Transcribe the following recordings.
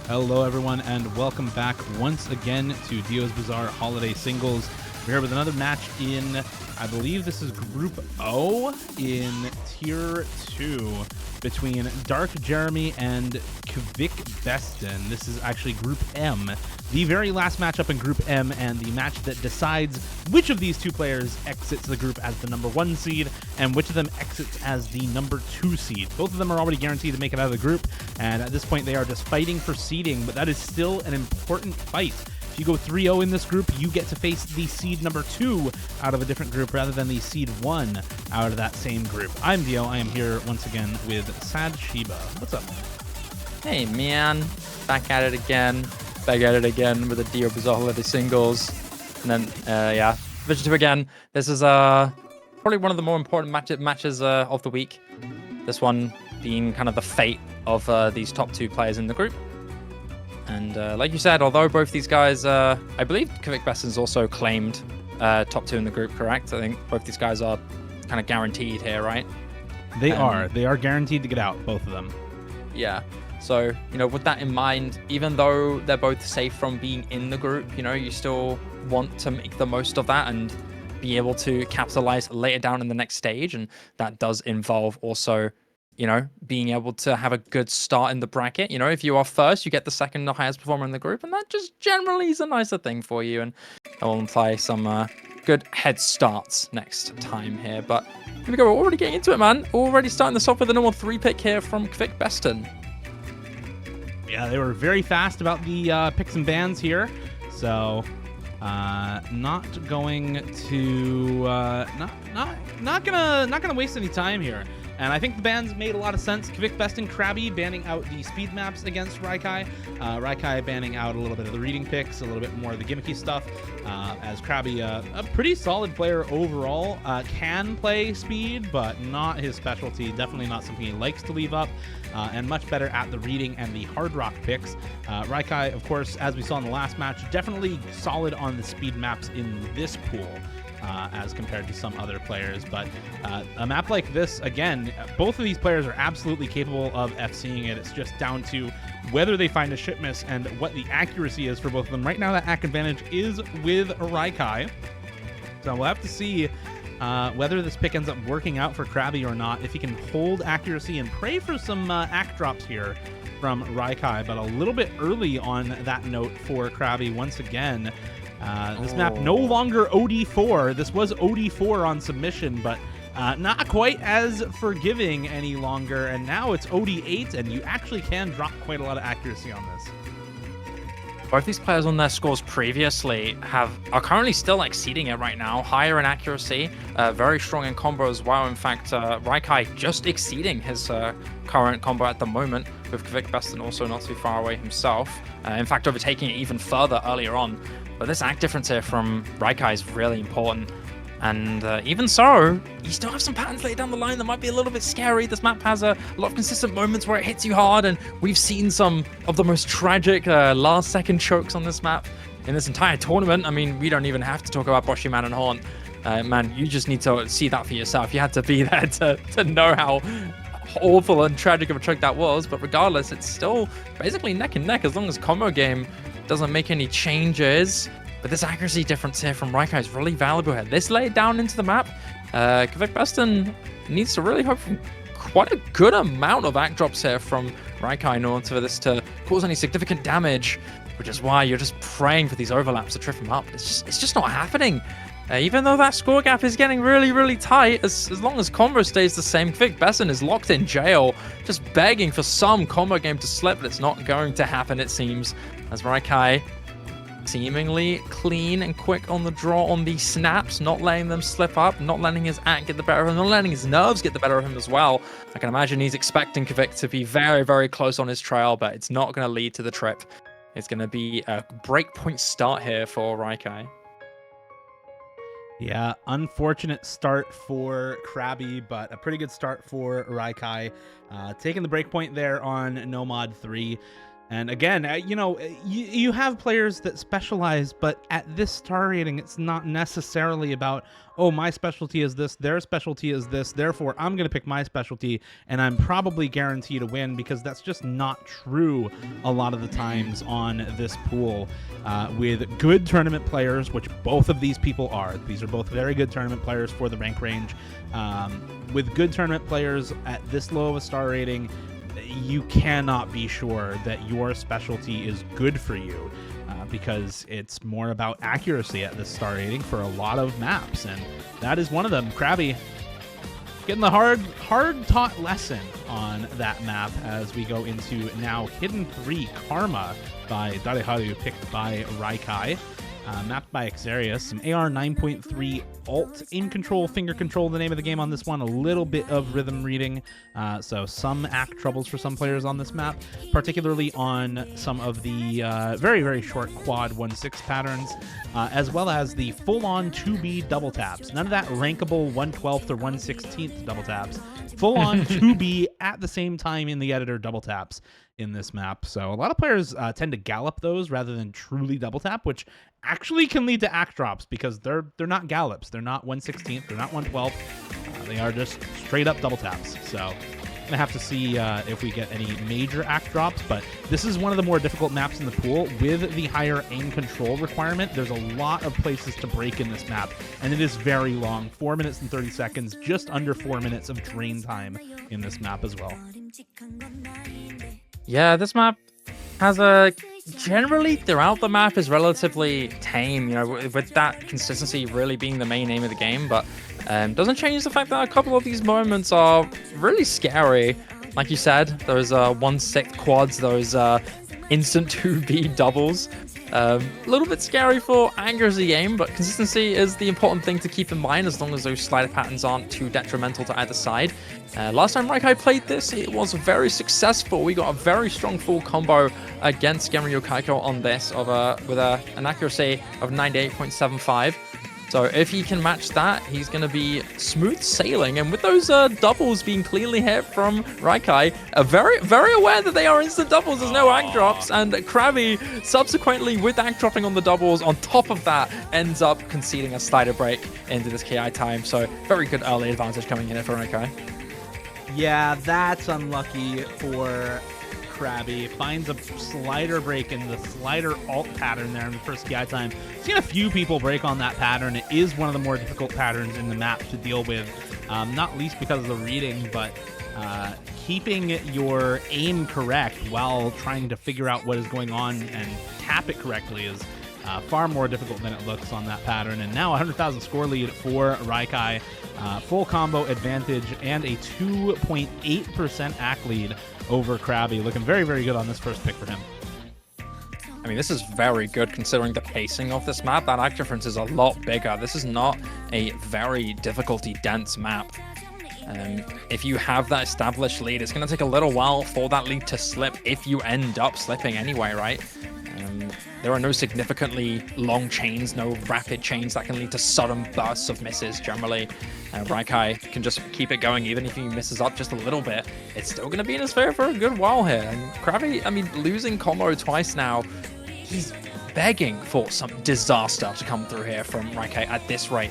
Hello, everyone, and welcome back once again to Dio's Bizarre Holiday Singles. We're here with another match in, I believe this is Group O in Tier 2 between Dark Jeremy and Kvik Bestun. This is actually Group M, the very last matchup in Group M, and the match that decides which of these two players exits the group as the number 1 seed and which of them exits as the number 2 seed. Both of them are already guaranteed to make it out of the group, and at this point they are just fighting for seeding, but that is still an important fight. If you go 3-0 in this group, you get to face the seed number 2 out of a different group rather than the seed 1 out of that same group. I'm Dio. I am here once again with Sad Shiba. What's up, man? Hey, man. Back at it again. Back at it again with the Dio Bizarre Holiday Singles. And then, Division 2 again. This is probably one of the more important matches of the week. This one being kind of the fate of these top 2 players in the group. And like you said, although both these guys, I believe Kvik Bestun's also claimed top 2 in the group, correct? I think both these guys are kind of guaranteed here, right? They are. They are guaranteed to get out, both of them. Yeah. So, with that in mind, even though they're both safe from being in the group, you still want to make the most of that and be able to capitalize later down in the next stage. And that does involve also being able to have a good start in the bracket. If you are first, you get the second highest performer in the group, and that just generally is a nicer thing for you, and that will imply some good head starts next time here. But here we go, we're already getting into it, man. Already starting this off with a normal 3 pick here from Kvik Bestun. Yeah, they were very fast about the picks and bans here, so not going to not gonna waste any time here. And I think the bans made a lot of sense. Kvik Bestun, Krabby banning out the speed maps against Raikai. Raikai banning out a little bit of the reading picks, a little bit more of the gimmicky stuff. As Krabby, a pretty solid player overall, can play speed, but not his specialty. Definitely not something he likes to leave up. And much better at the reading and the hard rock picks. Raikai, of course, as we saw in the last match, definitely solid on the speed maps in this pool. As compared to some other players, but a map like this, again, both of these players are absolutely capable of FCing it. It's just down to whether they find a ship miss and what the accuracy is for both of them. Right now, that act advantage is with Raikai, so we'll have to see whether this pick ends up working out for Krabby or not. If he can hold accuracy and pray for some act drops here from Raikai, but a little bit early on that note for Krabby once again. This map no longer OD4. This was OD4 on submission, but not quite as forgiving any longer. And now it's OD8, and you actually can drop quite a lot of accuracy on this. Both these players on their scores previously are currently still exceeding it right now. Higher in accuracy, very strong in combo as well. In fact, Raikai just exceeding his current combo at the moment, with Kvik Bestun also not too far away himself. In fact, overtaking it even further earlier on. But this act difference here from Raikai is really important. And even so, you still have some patterns later down the line that might be a little bit scary. This map has a lot of consistent moments where it hits you hard, and we've seen some of the most tragic last-second chokes on this map in this entire tournament. I mean, we don't even have to talk about Boshi Man and Horn. Man, you just need to see that for yourself. You had to be there to know how awful and tragic of a choke that was. But regardless, it's still basically neck and neck as long as combo game doesn't make any changes. But this accuracy difference here from Raikai is really valuable here. This laid down into the map, Kvik Bestun needs to really hope for quite a good amount of act drops here from Raikai in order for this to cause any significant damage, which is why you're just praying for these overlaps to trip him up. It's just not happening. Even though that score gap is getting really, really tight, as long as combo stays the same, Kvik Bestun is locked in jail, just begging for some combo game to slip, but it's not going to happen, it seems, as Raikai seemingly clean and quick on the draw on these snaps, not letting them slip up, not letting his act get the better of him, not letting his nerves get the better of him as well. I can imagine he's expecting Kvik to be very, very close on his trail, but it's not going to lead to the trip. It's going to be a breakpoint start here for Raikai. Yeah, unfortunate start for Krabby, but a pretty good start for Raikai. Taking the breakpoint there on No Mod 3. And again, you know, you have players that specialize, but at this star rating, it's not necessarily about, oh, my specialty is this, their specialty is this, therefore I'm going to pick my specialty, and I'm probably guaranteed to win, because that's just not true a lot of the times on this pool. With good tournament players, which both of these people are. These are both very good tournament players for the rank range. With good tournament players at this low of a star rating, you cannot be sure that your specialty is good for you, because it's more about accuracy at this star rating for a lot of maps, and that is one of them. Krabby getting the hard taught lesson on that map as we go into now Hidden 3 Karma by Dareharu, picked by Raikai. Mapped by Xarius, some AR 9.3 alt in control, finger control, the name of the game on this one, a little bit of rhythm reading, so some act troubles for some players on this map, particularly on some of the very, very short quad 1-6 patterns, as well as the full-on 2B double taps. None of that rankable 1/12th or 1/16th double taps. Full-on 2B at the same time in the editor double taps in this map. So a lot of players tend to gallop those rather than truly double tap, which actually can lead to act drops, because they're not gallops. They're not 1/16th. They're not 1/12th. They are just straight up double taps. So I'm gonna have to see if we get any major act drops, but this is one of the more difficult maps in the pool with the higher aim control requirement. There's a lot of places to break in this map, and it is very long, 4 minutes and 30 seconds, just under 4 minutes of drain time in this map as well. Yeah, this map has a generally throughout the map is relatively tame, you know, with that consistency really being the main aim of the game, but doesn't change the fact that a couple of these moments are really scary. Like you said, those 1/6 quads, those instant 2B doubles. A little bit scary for accuracy aim, but consistency is the important thing to keep in mind, as long as those slider patterns aren't too detrimental to either side. Last time Raikai played this, it was very successful. We got a very strong full combo against Gimmicks on this with an accuracy of 98.75. So if he can match that, he's going to be smooth sailing. And with those doubles being cleanly hit from Raikai, very, very aware that they are instant doubles. There's no act drops. And Krabby, subsequently, with act dropping on the doubles, on top of that, ends up conceding a slider break into this KI time. So very good early advantage coming in for Raikai. Yeah, that's unlucky for Krabby. Finds a slider break in the slider alt pattern there in the first KI time. Seen a few people break on that pattern. It is one of the more difficult patterns in the map to deal with, not least because of the reading, but keeping your aim correct while trying to figure out what is going on and tap it correctly is far more difficult than it looks on that pattern. And now 100,000 score lead for Raikai. Full combo advantage and a 2.8% act lead over Krabby. Looking very, very good on this first pick for him. I mean, this is very good considering the pacing of this map. That act difference is a lot bigger. This is not a very difficulty-dense map. If you have that established lead, it's going to take a little while for that lead to slip if you end up slipping anyway, right? There are no significantly long chains, no rapid chains that can lead to sudden bursts of misses generally. Raikai can just keep it going even if he misses up just a little bit. It's still going to be in his favor for a good while here. And Krabby, I mean, losing combo twice now, he's begging for some disaster to come through here from Raikai at this rate.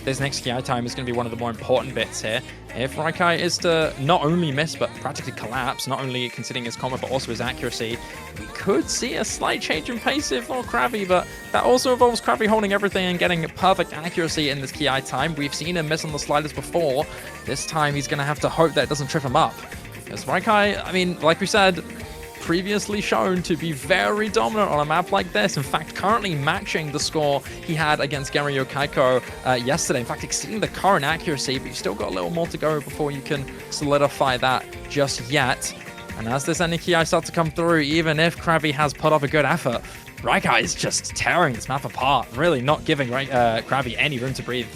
This next KI time is going to be one of the more important bits here. If Raikai is to not only miss, but practically collapse, not only considering his combo, but also his accuracy, we could see a slight change in pace for Krabby, but that also involves Krabby holding everything and getting perfect accuracy in this KI time. We've seen him miss on the sliders before. This time he's going to have to hope that it doesn't trip him up. Because Raikai, I mean, like we said, previously shown to be very dominant on a map like this. In fact, currently matching the score he had against Gimmicks yesterday. In fact, exceeding the current accuracy, but you've still got a little more to go before you can solidify that just yet. And as this ending KI starts to come through, even if Krabby has put up a good effort, Raikai is just tearing this map apart, really not giving Krabby any room to breathe.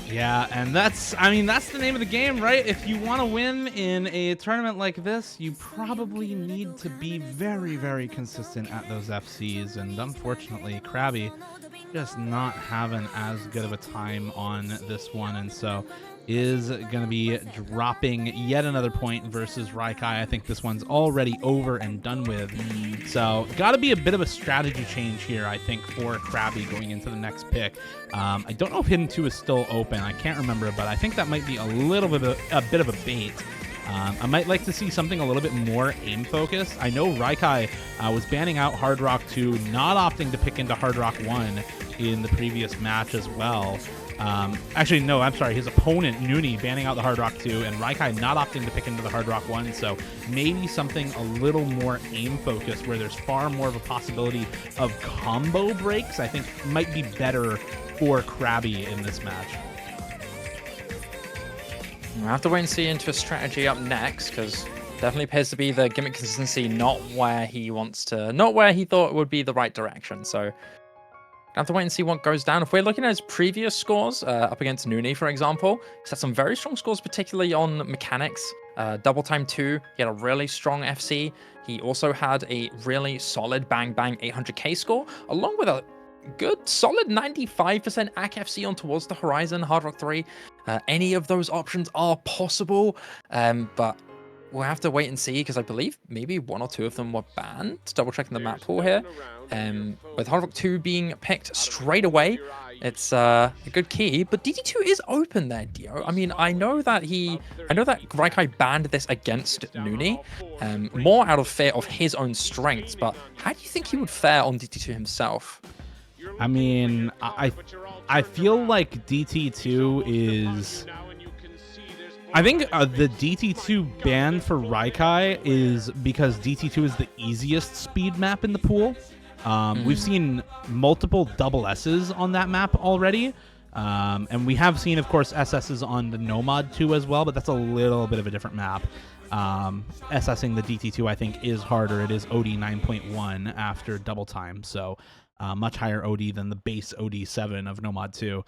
Yeah, and that's the name of the game, right? If you want to win in a tournament like this, you probably need to be very, very consistent at those FCs. And unfortunately, Krabby just not having as good of a time on this one. And so is going to be dropping yet another point versus Raikai. I think this one's already over and done with. So got to be a bit of a strategy change here, I think, for Krabby going into the next pick. I don't know if Hidden 2 is still open. I can't remember, but I think that might be a little bit of a bait. I might like to see something a little bit more aim-focused. I know Raikai was banning out Hard Rock 2, not opting to pick into Hard Rock 1 in the previous match as well. Actually, no, I'm sorry. His opponent, Noonie, banning out the Hard Rock 2, and Raikai not opting to pick into the Hard Rock 1. So maybe something a little more aim-focused where there's far more of a possibility of combo breaks, I think might be better for Krabby in this match. We'll have to wait and see into a strategy up next, because definitely appears to be the gimmick consistency not where he wants to, not where he thought would be the right direction. So have to wait and see what goes down. If we're looking at his previous scores, up against Noonie, for example, he's had some very strong scores, particularly on mechanics. Double time 2, he had a really strong FC. He also had a really solid Bang Bang 800k score, along with a good solid 95% AC FC on Towards the Horizon, Hard Rock 3. Any of those options are possible, but we'll have to wait and see, because I believe maybe 1 or 2 of them were banned. Double checking the map pool here. With Hard Rock 2 being picked straight away, it's a good key. But DT2 is open there, Dio. I mean, I know that Raikai banned this against Noonie, more out of fear of his own strengths. But how do you think he would fare on DT2 himself? I mean, I feel like DT2 is... I think the DT2 ban for Raikai is because DT2 is the easiest speed map in the pool. We've seen multiple double S's on that map already. And we have seen, of course, SS's on the Nomad 2 as well, but that's a little bit of a different map. SSing the DT2, I think, is harder. It is OD 9.1 after double time, so much higher OD than the base OD 7 of Nomad 2.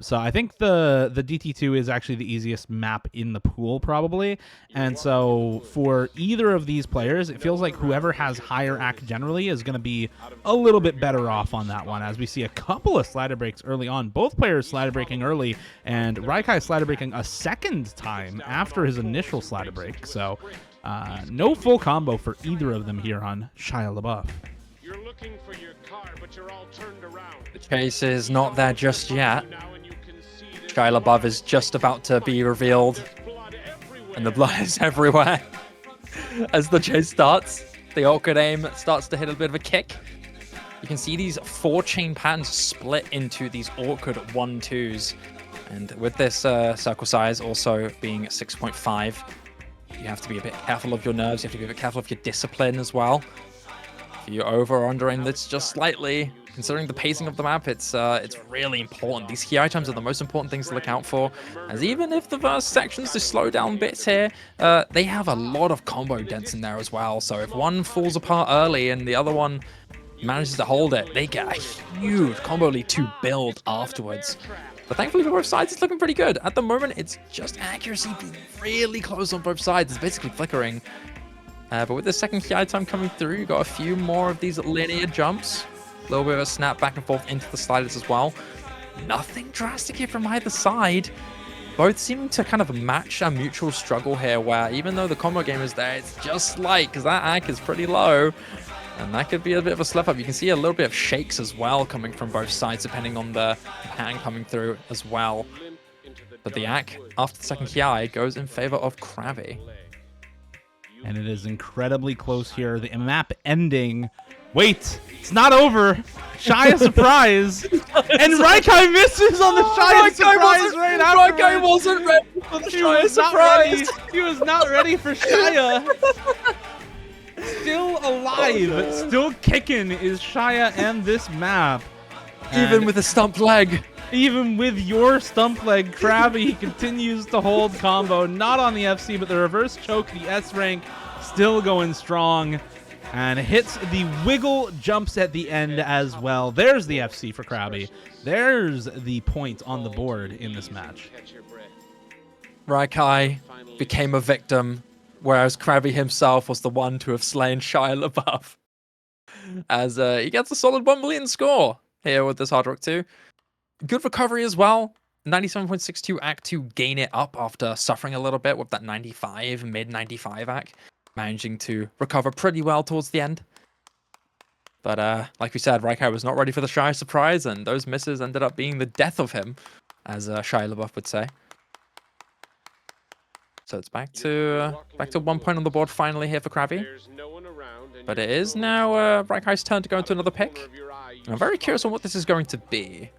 So I think the DT2 is actually the easiest map in the pool, probably. And so for either of these players, it feels like whoever has higher AC generally is going to be a little bit better off on that one, as we see a couple of slider breaks early on. Both players slider breaking early, and Raikai slider breaking a second time after his initial slider break. So no full combo for either of them here on Shia LaBeouf. You're looking for your car, but you're all turned around. The chase is not there just yet. Shia LaBeouf is just about to be revealed, and the blood is everywhere. As the chase starts, the awkward aim starts to hit a bit of a kick. You can see these 4 chain patterns split into these awkward 1-2s. And with this circle size also being 6.5, you have to be a bit careful of your nerves. You have to be a bit careful of your discipline as well. If you over or under aim this just slightly, considering the pacing of the map, it's really important. These key items are the most important things to look out for, as even if the first sections just slow down bits here, they have a lot of combo dents in there as well. So if one falls apart early and the other one manages to hold it, they get a huge combo lead to build afterwards. But thankfully for both sides, it's looking pretty good. At the moment, it's just accuracy being really close on both sides. It's basically flickering. But with the second key item coming through, you got a few more of these linear jumps. A little bit of a snap back and forth into the sliders as well. Nothing drastic here from either side. Both seeming to kind of match a mutual struggle here, where even though the combo game is there, it's just slight, because that AC is pretty low. And that could be a bit of a slip up. You can see a little bit of shakes as well coming from both sides, depending on the pan coming through as well. But the AC, after the second key, goes in favor of Krabby. And it is incredibly close here. The map ending. Wait, it's not over. Shia surprise. And Raikai misses on the Shia surprise right after. Raikai wasn't ready for the Shia surprise. He was not ready for Shia. Still alive, still kicking is Shia and this map. Even with a stump leg. Even with your stump leg, Krabby continues to hold combo. Not on the FC, but the reverse choke, the S rank, still going strong. And hits the wiggle jumps at the end as well. There's the FC for Krabby. There's the point on the board in this match. Raikai became a victim, whereas Krabby himself was the one to have slain Shia LaBeouf. As he gets a solid 1 million score here with this Hard Rock 2. Good recovery as well. 97.62 act to gain it up after suffering a little bit with that 95, mid 95 act, managing to recover pretty well towards the end. But like we said, Raikai was not ready for the Shy surprise, and those misses ended up being the death of him, as Shy LaBeouf would say. So it's back to 1 point on the board finally here for Krabby. But it is now Raikai's turn to go into another pick. I'm very curious on what this is going to be.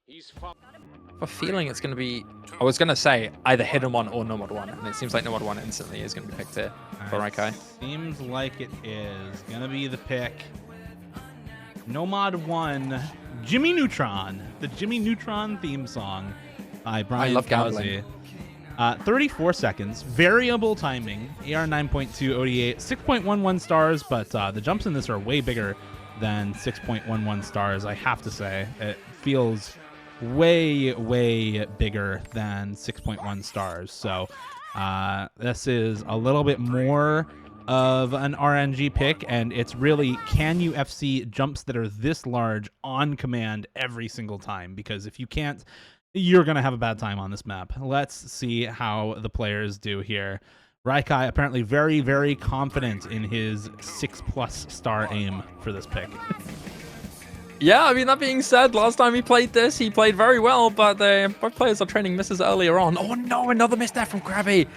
I have a feeling it's going to be... I was going to say either Hidden One or Nomad One, and it seems like Nomad One instantly is going to be picked here for Raikai. Seems like it is going to be the pick. Nomad One, Jimmy Neutron, the Jimmy Neutron theme song by Brian I love Gowsey. 34 seconds, variable timing, AR 9.2 OD8, 6.11 stars, but the jumps in this are way bigger than 6.11 stars, I have to say. It feels way, way bigger than 6.1 stars. So this is a little bit more of an RNG pick, and it's really, can you FC jumps that are this large on command every single time? Because if you can't, you're going to have a bad time on this map. Let's see how the players do here. Raikai apparently very, very confident in his 6+ star aim for this pick. Yeah, I mean, that being said, last time he played this, he played very well, but both players are training misses earlier on. Oh no, another miss there from Krabby.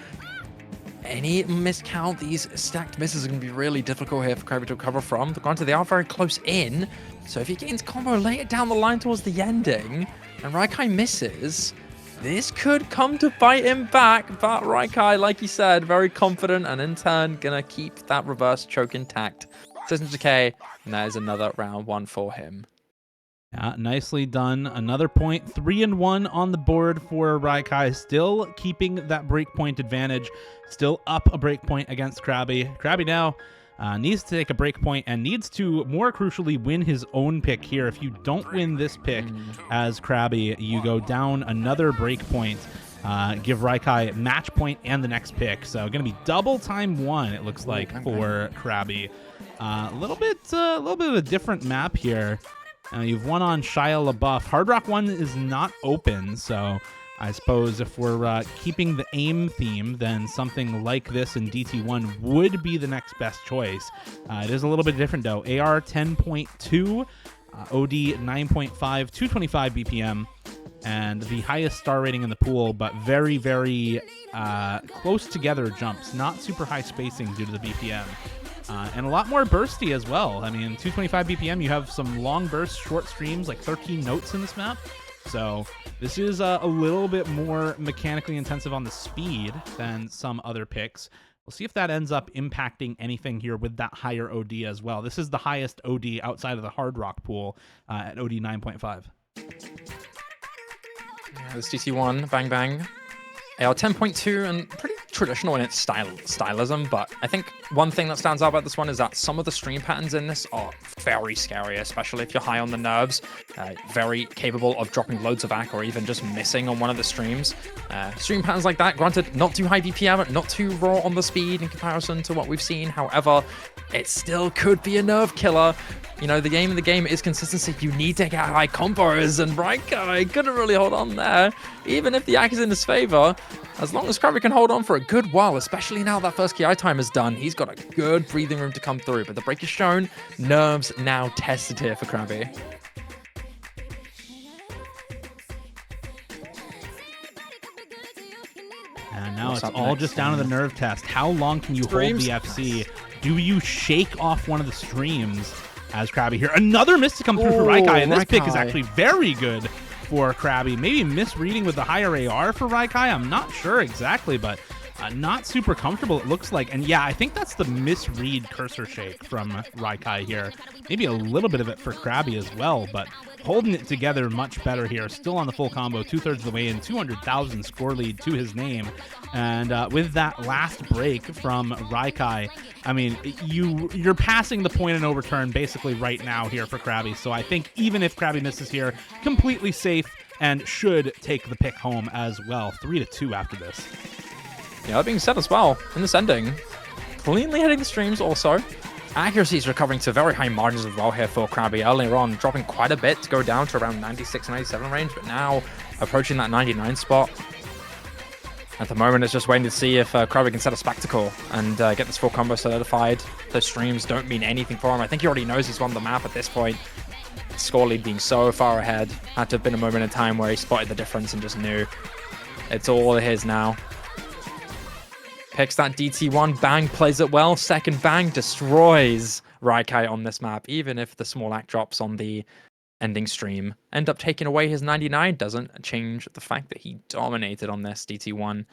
Any miscount, these stacked misses are going to be really difficult here for Krabby to recover from. Granted, they are very close in, so if he gains combo later down the line towards the ending, and Raikai misses, this could come to bite him back, but Raikai, like you said, very confident, and in turn, gonna keep that reverse choke intact. System Decay, and that is another round one for him. Yeah, nicely done. Another point, 3-1 on the board for Raikai, still keeping that breakpoint advantage, still up a breakpoint against Krabby. Krabby now needs to take a breakpoint and needs to, more crucially, win his own pick here. If you don't win this pick as Krabby, you go down another breakpoint. Give Raikai match point and the next pick. So going to be double time one, it looks like, for Krabby. A little bit of a different map here. You've won on Shia LaBeouf. Hard Rock 1 is not open, so I suppose if we're keeping the aim theme, then something like this in DT1 would be the next best choice. It is a little bit different, though. AR 10.2, OD 9.5, 225 BPM, and the highest star rating in the pool, but very, very close together jumps. Not super high spacing due to the BPM. And a lot more bursty as well. I mean, 225 BPM, you have some long bursts, short streams, like 13 notes in this map. So this is a little bit more mechanically intensive on the speed than some other picks. We'll see if that ends up impacting anything here with that higher OD as well. This is the highest OD outside of the Hard Rock pool at OD 9.5. Yeah, this DT1, bang bang. AR 10.2, and pretty traditional in its stylism, but I think one thing that stands out about this one is that some of the stream patterns in this are very scary, especially if you're high on the nerves. Very capable of dropping loads of AC or even just missing on one of the streams. Stream patterns like that, granted, not too high BPM, not too raw on the speed in comparison to what we've seen. However, it still could be a nerve killer. You know, the aim of the game is consistency. You need to get high combos, and Raikai couldn't really hold on there. Even if the AC is in his favor, as long as Krabby can hold on for a good while, especially now that first KI time is done, he's got a good breathing room to come through. But the break is shown. Nerves now tested here for Krabby. And now it's all just down to the nerve test. How long can you hold the FC? Do you shake off one of the streams as Krabby here? Another miss to come through for Raikai, and this pick is actually very good for Krabby. Maybe misreading with the higher AR for Raikai. I'm not sure exactly, but not super comfortable it looks like. And yeah, I think that's the misread cursor shake from Raikai here. Maybe a little bit of it for Krabby as well, but holding it together much better here. Still on the full combo, 2/3 of the way in, 200,000 score lead to his name. And with that last break from Raikai, I mean, you're passing the point and overturn basically right now here for Krabby. So I think even if Krabby misses here, completely safe and should take the pick home as well. 3-2 after this. Yeah, that being said as well, in this ending, cleanly hitting the streams also. Accuracy is recovering to very high margins as well here for Krabby. Earlier on, dropping quite a bit to go down to around 96, 97 range, but now approaching that 99 spot. At the moment, it's just waiting to see if Kvik can set a spectacle and get this full combo solidified. Those streams don't mean anything for him. I think he already knows he's won the map at this point. Score lead being so far ahead. Had to have been a moment in time where he spotted the difference and just knew. It's all his now. Picks that DT1, bang, plays it well. Second bang, destroys Raikai on this map. Even if the small act drops on the ending stream end up taking away his 99, doesn't change the fact that he dominated on this DT1.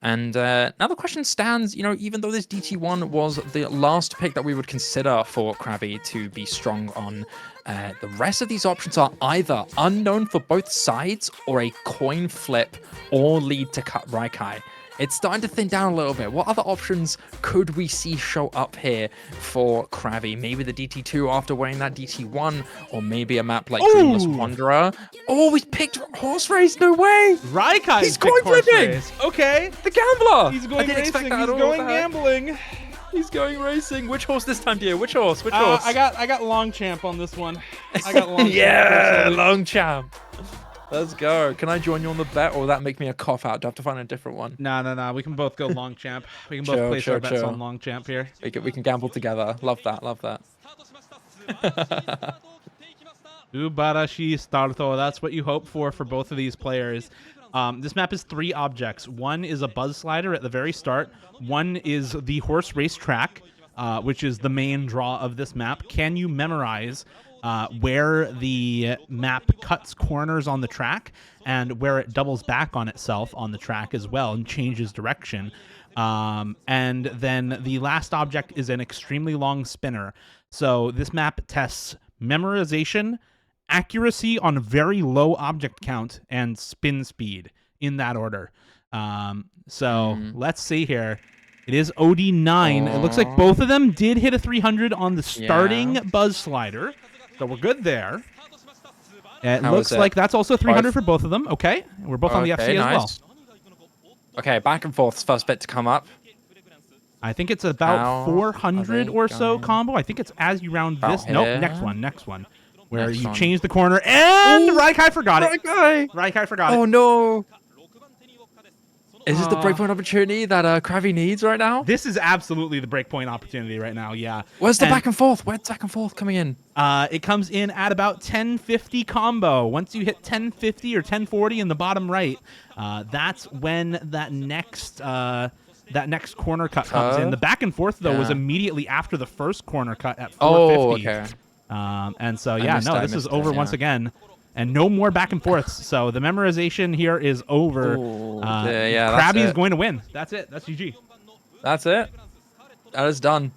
And now the question stands, you know, even though this DT1 was the last pick that we would consider for Krabby to be strong on, the rest of these options are either unknown for both sides or a coin flip or lead to cut Raikai. It's starting to thin down a little bit. What other options could we see show up here for Krabby? Maybe the DT2 after winning that DT1, or maybe a map like Dreamless Wanderer. Oh, he's picked Horse Race. No way. Raikai. He's coin flipping. Okay. The gambler. He's going racing. He's going gambling. He's going racing. Which horse this time, dear? Which horse? Which horse? I got Longchamp on this one. I got Longchamp. Yeah, Longchamp. Let's go. Can I join you on the bet, or will that make me a cough out? Do I have to find a different one? No. We can both go Longchamp. We can both place our bets on Longchamp here. We can gamble together. Love that. Love that. Ubarashi Starto. That's what you hope for both of these players. This map is 3 objects. One is a buzz slider at the very start. One is the horse race track, which is the main draw of this map. Can you memorize where the map cuts corners on the track and where it doubles back on itself on the track as well and changes direction? And then the last object is an extremely long spinner. So this map tests memorization, accuracy on very low object count, and spin speed in that order. Let's see here. It is OD9. It looks like both of them did hit a 300 on the starting buzz slider. So we're good there. It looks like that's also 300 for both of them. Okay. We're both on the FC as well. Okay, back and forth. First bit to come up. I think it's about 400 or so combo. I think it's as you round this. Nope, next one. Where you change the corner and Raikai forgot it. Raikai forgot it. Oh no. Is this the breakpoint opportunity that Krabby needs right now? This is absolutely the breakpoint opportunity right now, yeah. Where's the back and forth? Where's back and forth coming in? It comes in at about 1050 combo. Once you hit 1050 or 1040 in the bottom right, that's when that next corner cut comes in. The back and forth, though, was immediately after the first corner cut at 450. Oh, okay. And so, this is over once again. And no more back and forths. So the memorization here is over. Krabby is going to win. That's it. That's GG. That's it. That is done.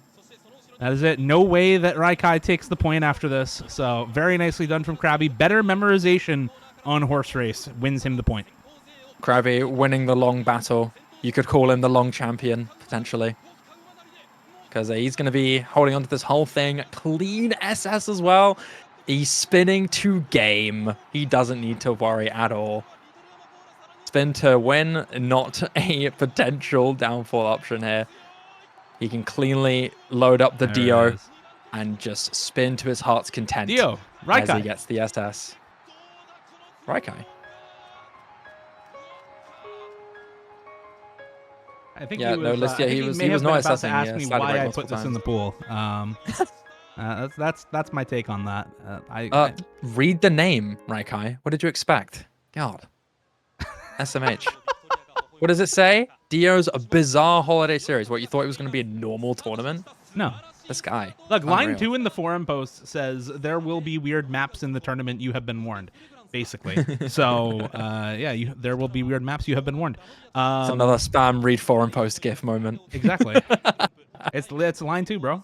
That is it. No way that Raikai takes the point after this. So very nicely done from Krabby. Better memorization on horse race wins him the point. Krabby winning the long battle. You could call him the long champion, potentially. Because he's going to be holding on to this whole thing. Clean SS as well. He's spinning to game. He doesn't need to worry at all. Spin to win, not a potential downfall option here. He can cleanly load up the Dio and just spin to his heart's content. Dio, Raikai. As he gets the SS. Raikai. I think he was not assessing. Ask me why I put this in the pool. That's my take on that. Read the name, Raikai. What did you expect? God. SMH. What does it say? Dio's a bizarre holiday series. What, you thought it was going to be a normal tournament? No. This guy. Look, line 2 in the forum post says there will be weird maps in the tournament. You have been warned. Basically. So, there will be weird maps. You have been warned. It's another spam read forum post gif moment. Exactly. It's line 2, bro.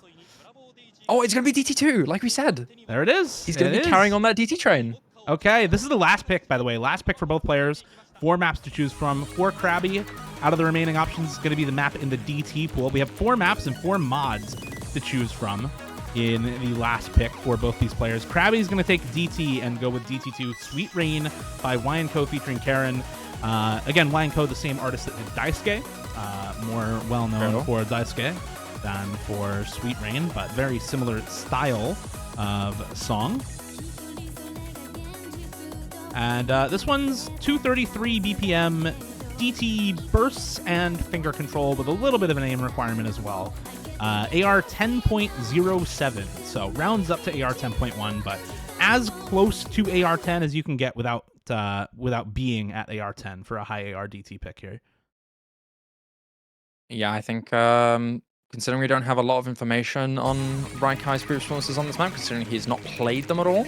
Oh, it's going to be DT2, like we said. There it is. He's going to be carrying on that DT train. Okay, this is the last pick, by the way. Last pick for both players. 4 maps to choose from. For Krabby, out of the remaining options, is going to be the map in the DT pool. We have 4 maps and 4 mods to choose from in the last pick for both these players. Krabby's going to take DT and go with DT2 Sweet Rain by Y&Co featuring Karen. Again, Y&Co, the same artist that did Daisuke. More well-known for Daisuke than for Sweet Rain, but very similar style of song. And this one's 233 BPM, DT bursts and finger control with a little bit of an aim requirement as well. AR 10.07, so rounds up to AR 10.1, but as close to AR 10 as you can get without being at AR 10 for a high AR DT pick here. Yeah, I think considering we don't have a lot of information on Raikai's previous performances on this map, considering he's not played them at all,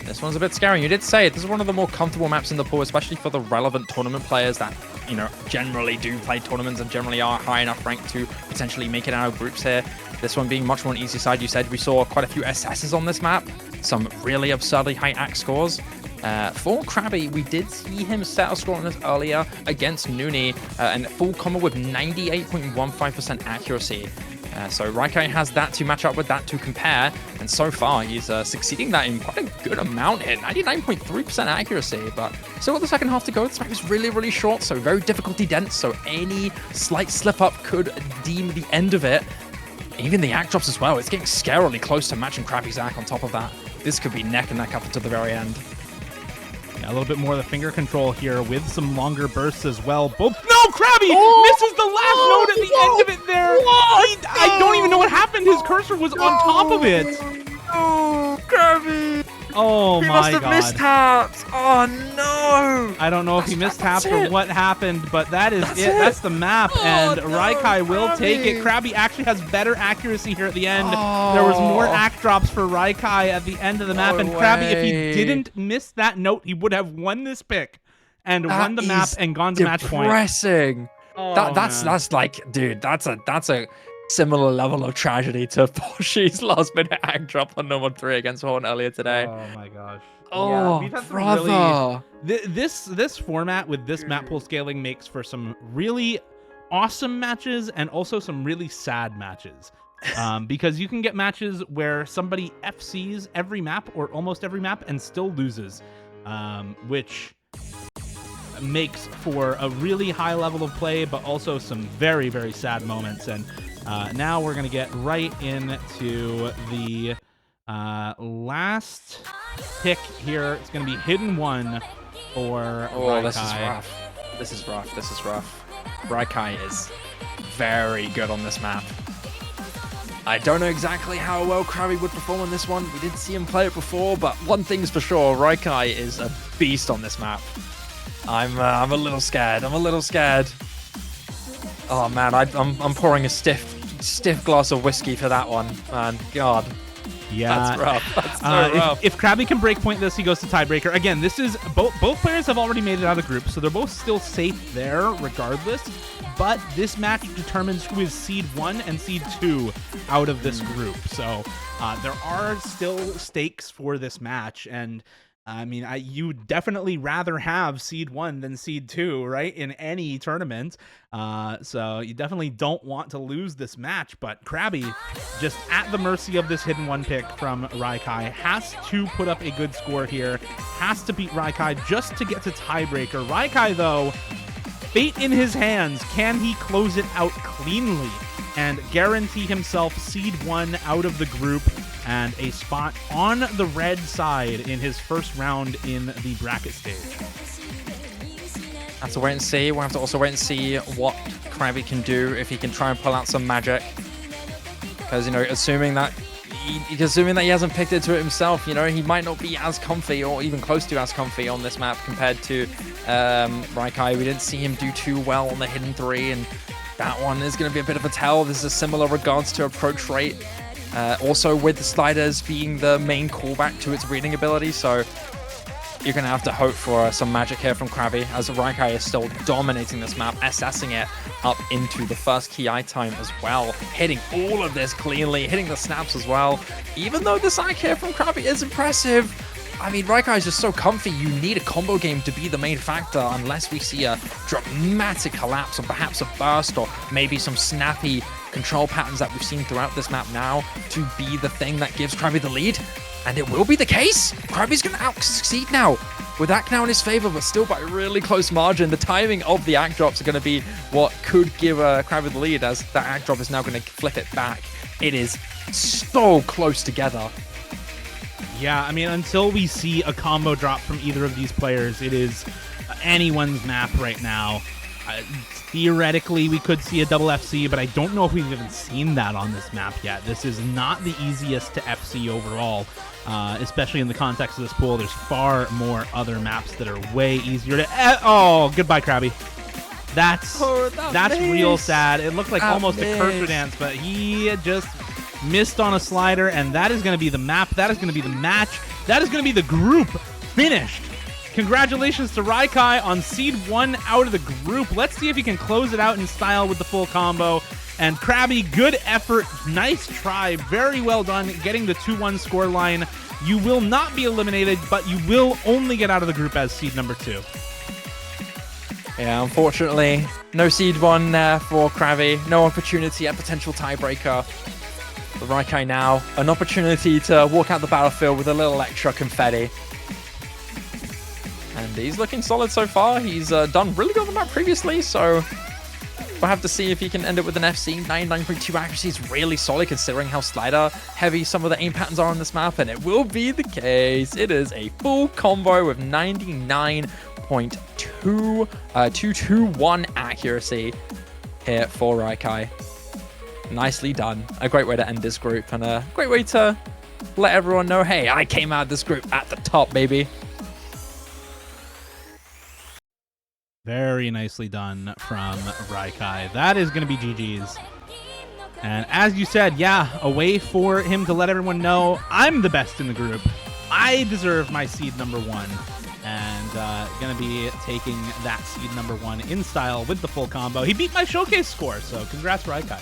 this one's a bit scary. You did say it. This is one of the more comfortable maps in the pool, especially for the relevant tournament players that, you know, generally do play tournaments and generally are high enough ranked to potentially make it out of groups here. This one being much more on the easy side. You said we saw quite a few SSs on this map, some really absurdly high axe scores. For Krabby, we did see him set a score on this earlier against Nooney, and full combo with 98.15% accuracy. So Raikai has that to match up with, that to compare, and so far he's succeeding that in quite a good amount here, 99.3% accuracy, but still got the second half to go. This map is really, really short, so very difficulty dense, so any slight slip up could deem the end of it. Even the act drops as well, it's getting scarily close to matching Krabby's act on top of that. This could be neck and neck up until the very end. Yeah, a little bit more of the finger control here with some longer bursts as well. Both. No, Krabby misses the last note at the end of it there. I don't even know what happened. His cursor was on top of it. Oh, Krabby! Oh He my must have god. mistapped. Oh no! I don't know if he mistapped or what happened, but that is it. That's the map, and Raikai will take it. Krabby actually has better accuracy here at the end. There was more act drops for Raikai at the end of the map, and Krabby, if he didn't miss that note, he would have won this pick and won the map and gone to match point. Depressing. That's like, dude, that's a similar level of tragedy to Poshi's last minute act drop on number 3 against Horn earlier today. Oh my gosh. Oh, we've had some brother. This format with this map pool scaling makes for some really awesome matches and also some really sad matches. Because you can get matches where somebody FCs every map or almost every map and still loses, which makes for a really high level of play, but also some very, very sad moments. And now we're going to get right into the last pick here. It's going to be Hidden One for Raikai. This is rough. This is rough. This is rough. Raikai is very good on this map. I don't know exactly how well Krabby would perform on this one. We did see him play it before, but one thing's for sure, Raikai is a beast on this map. I'm a little scared. I'm a little scared. Oh man, I'm pouring a stiff glass of whiskey for that one, man. God. Yeah, that's rough. That's so rough. If Krabby can break point this, he goes to tiebreaker. Again, this is both players have already made it out of the group, so they're both still safe there regardless. But this match determines who is seed 1 and seed 2 out of this group. So there are still stakes for this match, and I mean, you definitely rather have seed 1 than seed 2, right? In any tournament. So you definitely don't want to lose this match, but Krabby, just at the mercy of this Hidden One pick from Raikai, has to put up a good score here, has to beat Raikai just to get to tiebreaker. Raikai, though, fate in his hands. Can he close it out cleanly and guarantee himself seed 1 out of the group and a spot on the red side in his first round in the bracket stage? Have to wait and see. We'll have to also wait and see what Krabby can do, if he can try and pull out some magic. Because, you know, assuming that he hasn't picked into it himself, you know, he might not be as comfy or even close to as comfy on this map compared to Raikai. We didn't see him do too well on the Hidden 3, and that one is going to be a bit of a tell. This is a similar regards to approach rate. Also with the sliders being the main callback to its reading ability, so you're going to have to hope for some magic here from Krabby, as Raikai is still dominating this map, assessing it up into the first key eye time as well, hitting all of this cleanly, hitting the snaps as well. Even though the side here from Krabby is impressive, I mean, Raikai is just so comfy. You need a combo game to be the main factor unless we see a dramatic collapse or perhaps a burst or maybe some snappy control patterns that we've seen throughout this map now to be the thing that gives Krabby the lead. And it will be the case. Krabby's going to out-succeed now with act now in his favor, but still by a really close margin. The timing of the act drops are going to be what could give Krabby the lead, as that act drop is now going to flip it back. It is so close together. Yeah, I mean, until we see a combo drop from either of these players, it is anyone's map right now. Theoretically, we could see a double FC, but I don't know if we've even seen that on this map yet. This is not the easiest to FC overall, especially in the context of this pool. There's far more other maps that are way easier to... oh, goodbye, Krabby. That's real sad. It looked like almost a cursor dance, but he just missed on a slider, and that is going to be the map. That is going to be the match. That is going to be the group finished. Congratulations to Raikai on seed 1 out of the group. Let's see if he can close it out in style with the full combo. And Krabby, good effort. Nice try. Very well done getting the 2-1 score line. You will not be eliminated, but you will only get out of the group as seed number 2. Yeah, unfortunately, no seed 1 there for Krabby. No opportunity at potential tiebreaker. For Raikai now, an opportunity to walk out the battlefield with a little extra confetti. And he's looking solid so far. He's done really good on the map previously, so we'll have to see if he can end it with an FC. 99.2 accuracy is really solid considering how slider heavy some of the aim patterns are on this map, and it will be the case. It is a full combo with 99.221 accuracy here for Raikai. Nicely done. A great way to end this group, and a great way to let everyone know, hey, I came out of this group at the top, baby. Very nicely done from Raikai. That is going to be GG's. And as you said, yeah, a way for him to let everyone know I'm the best in the group. I deserve my seed number 1. And going to be taking that seed number 1 in style with the full combo. He beat my showcase score, so congrats, Raikai.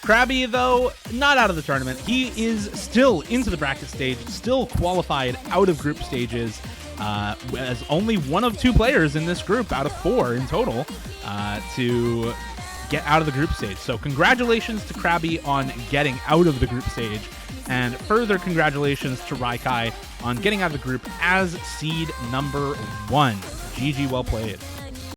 Krabby, though, not out of the tournament. He is still into the bracket stage, still qualified out of group stages. As only one of 2 players in this group out of 4 in total to get out of the group stage. So congratulations to Krabby on getting out of the group stage, and further congratulations to Raikai on getting out of the group as seed number 1. GG, well played.